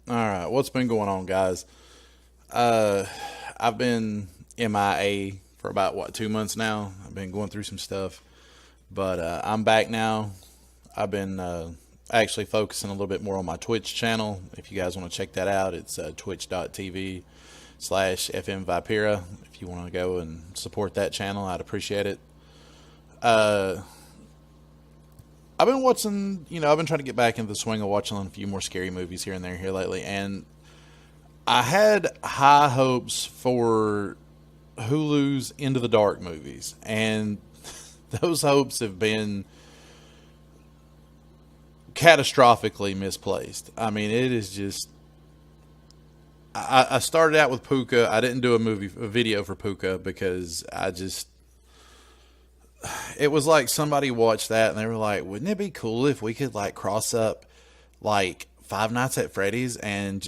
All right, what's been going on, guys? Uh, I've been MIA for about 2 months now. I've been going through some stuff, but I'm back now. I've been actually focusing a little bit more on my Twitch channel. If you guys want to check that out, it's twitch.tv/FM Vipera. If you want to go and support that channel, I'd appreciate it. Uh, I've been watching, I've been trying to get back into the swing of watching a few more scary movies here and there here lately, and I had high hopes for Hulu's Into the Dark movies, and those hopes have been catastrophically misplaced. I mean, it is just. I started out with Puka. I didn't do a video for Puka because it was like somebody watched that and they were like, wouldn't it be cool if we could like cross up like Five Nights at Freddy's and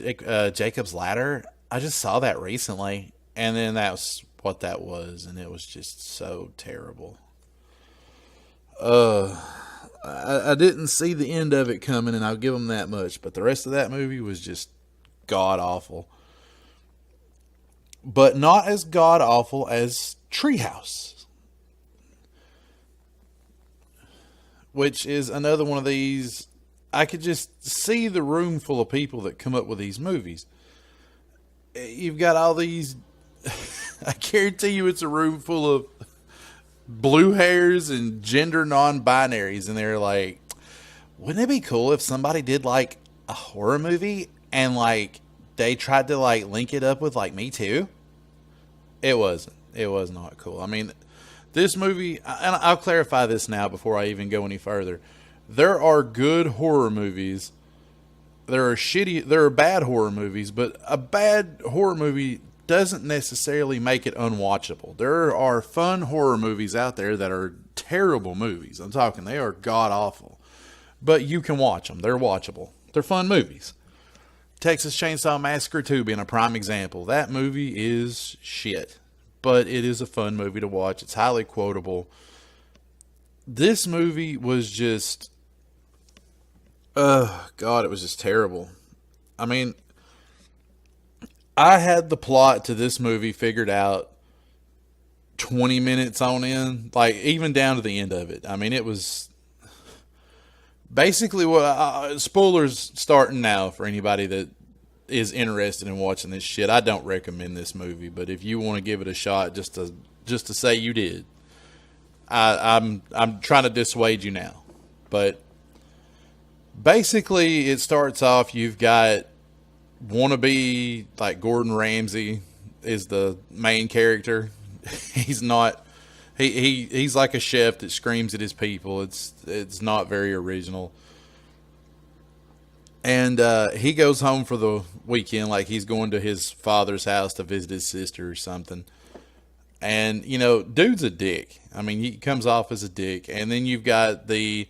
Jacob's Ladder? I just saw that recently, and then that's what that was, and it was just so terrible. Uh, I didn't see the end of it coming, and I'll give them that much. But the rest of that movie was just god awful, but not as god awful as Treehouse, which is another one of these. I could just see the room full of people that come up with these movies. You've got all these. I guarantee you, it's a room full of blue hairs and gender non-binaries, and they're like, "Wouldn't it be cool if somebody did like a horror movie and like they tried to like link it up with like Me Too?" It wasn't. It was not cool. I mean, this movie, and I'll clarify this now before I even go any further. There are good horror movies. There are bad horror movies, but a bad horror movie doesn't necessarily make it unwatchable. There are fun horror movies out there that are terrible movies. I'm talking, they are god awful. But you can watch them. They're watchable. They're fun movies. Texas Chainsaw Massacre 2 being a prime example. That movie is shit, but it is a fun movie to watch. It's highly quotable. This movie was just, God, it was just terrible. I mean, I had the plot to this movie figured out 20 minutes on in, like even down to the end of it. I mean, it was basically what spoilers starting now for anybody that is interested in watching this shit. I don't recommend this movie, but if you want to give it a shot, just to say you did, I'm trying to dissuade you now. But basically, it starts off. You've got wannabe like Gordon Ramsay is the main character. He's not. He's like a chef that screams at his people. It's not very original. And he goes home for the weekend, like he's going to his father's house to visit his sister or something. And dude's a dick. I mean, he comes off as a dick. And then you've got the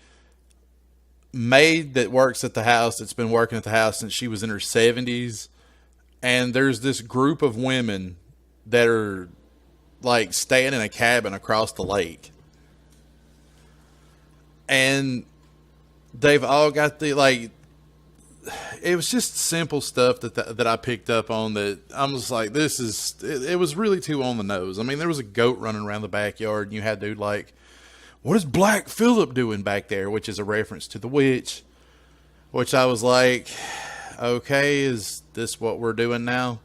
maid that works at the house, that's been working at the house since she was in her 70s. And there's this group of women that are like staying in a cabin across the lake, and they've all got the like. It was just simple stuff that I picked up on that I'm just like, this is. It was really too on the nose. I mean, there was a goat running around the backyard, and you had dude like, "What is Black Phillip doing back there?" Which is a reference to the witch. Which I was like, okay, is this what we're doing now?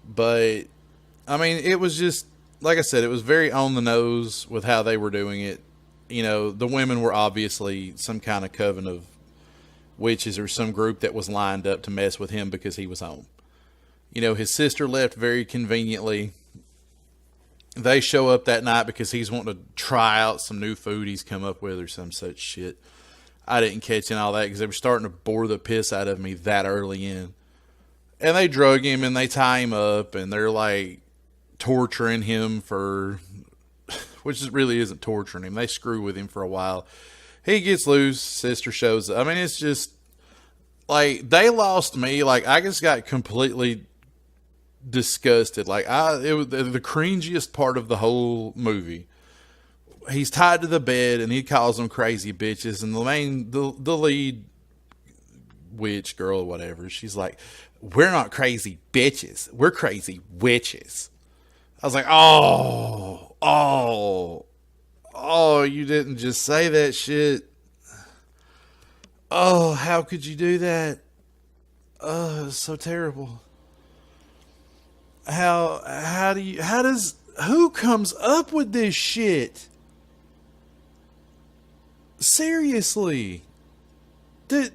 But I mean, it was just, like I said, it was very on the nose with how they were doing it. The women were obviously some kind of coven of witches or some group that was lined up to mess with him because he was home. His sister left very conveniently. They show up that night because he's wanting to try out some new food he's come up with or some such shit. I didn't catch in all that because they were starting to bore the piss out of me that early in. And they drug him and they tie him up and they're like torturing him which really isn't torturing him. They screw with him for a while. He gets loose. Sister shows up. I mean, it's just like they lost me. Like I just got completely disgusted. Like it was the cringiest part of the whole movie. He's tied to the bed and he calls them crazy bitches. And the lead witch girl or whatever. She's like, we're not crazy bitches. We're crazy witches. I was like, oh, you didn't just say that shit. Oh, how could you do that? Oh, it's so terrible. Who comes up with this shit? Seriously. Do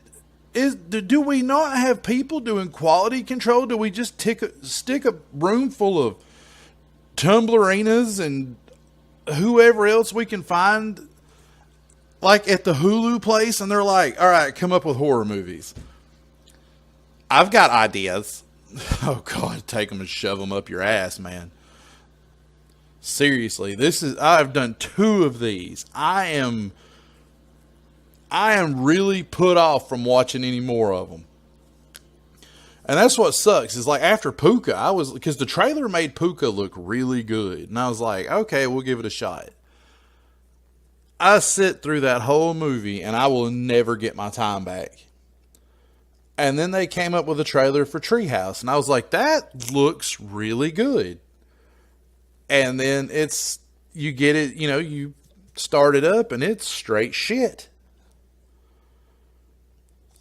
we not have people doing quality control? Do we just stick a room full of Tumblerinas and whoever else we can find, like at the Hulu place, and they're like, all right, come up with horror movies. I've got ideas. Oh God, take them and shove them up your ass, man. Seriously, I've done 2 of these. I am really put off from watching any more of them. And that's what sucks, is like after Puka, because the trailer made Puka look really good. And I was like, okay, we'll give it a shot. I sit through that whole movie and I will never get my time back. And then they came up with a trailer for Treehouse. And I was like, that looks really good. And then you get it, you start it up and it's straight shit.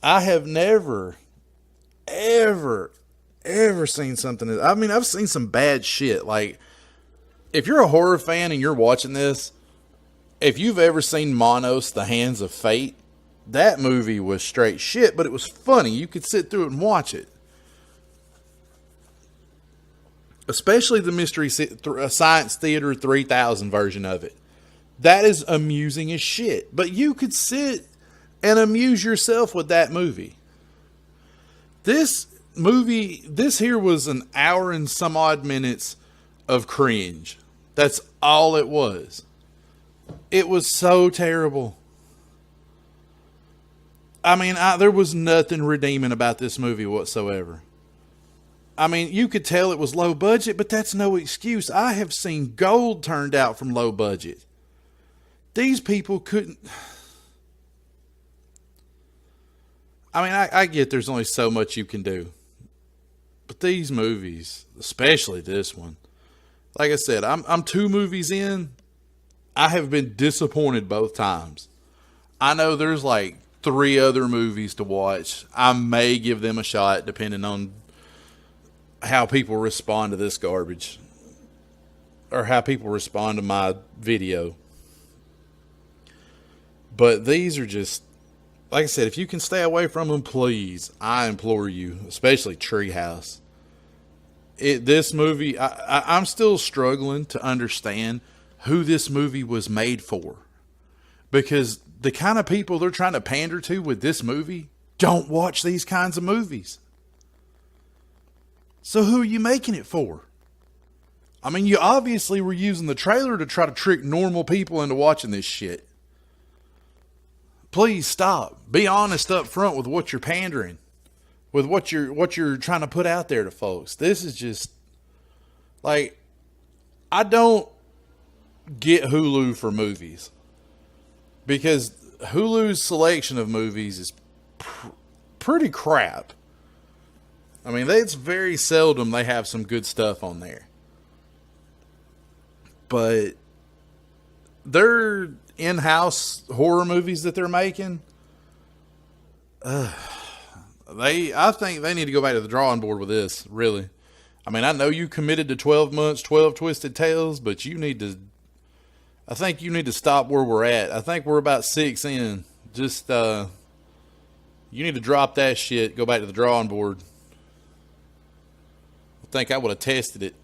I have never, ever seen something. I mean, I've seen some bad shit. Like, if you're a horror fan and you're watching this, if you've ever seen Monos, The Hands of Fate, that movie was straight shit, but it was funny. You could sit through it and watch it. Especially the Mystery Science Theater 3000 version of it. That is amusing as shit. But you could sit and amuse yourself with that movie. This here was an hour and some odd minutes of cringe. That's all it was. It was so terrible. I mean, there was nothing redeeming about this movie whatsoever. I mean, you could tell it was low budget, but that's no excuse. I have seen gold turned out from low budget. These people couldn't... I mean, I get there's only so much you can do. But these movies, especially this one, like I said, I'm 2 movies in. I have been disappointed both times. I know there's like 3 other movies to watch. I may give them a shot depending on how people respond to this garbage. Or how people respond to my video. But these are just... Like I said, if you can stay away from them, please, I implore you, especially Treehouse. This movie, I'm still struggling to understand who this movie was made for. Because the kind of people they're trying to pander to with this movie don't watch these kinds of movies. So who are you making it for? I mean, you obviously were using the trailer to try to trick normal people into watching this shit. Please stop. Be honest up front with what you're pandering, with what you're trying to put out there to folks. This is just like, I don't get Hulu for movies because Hulu's selection of movies is pretty crap. I mean, it's very seldom they have some good stuff on there, but they're in-house horror movies that they're making, I think they need to go back to the drawing board with this, really. I mean, I know you committed to 12 months, 12 Twisted Tales, but I think you need to stop where we're at. I think we're about 6 in. Just, you need to drop that shit, go back to the drawing board. I think I would have tested it.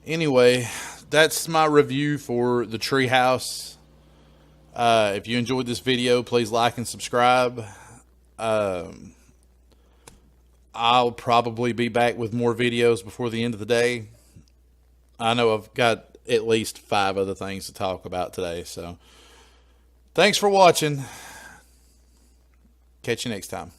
Anyway, that's my review for the Treehouse. If you enjoyed this video, please like and subscribe. I'll probably be back with more videos before the end of the day. I know I've got at least 5 other things to talk about today. So, thanks for watching. Catch you next time.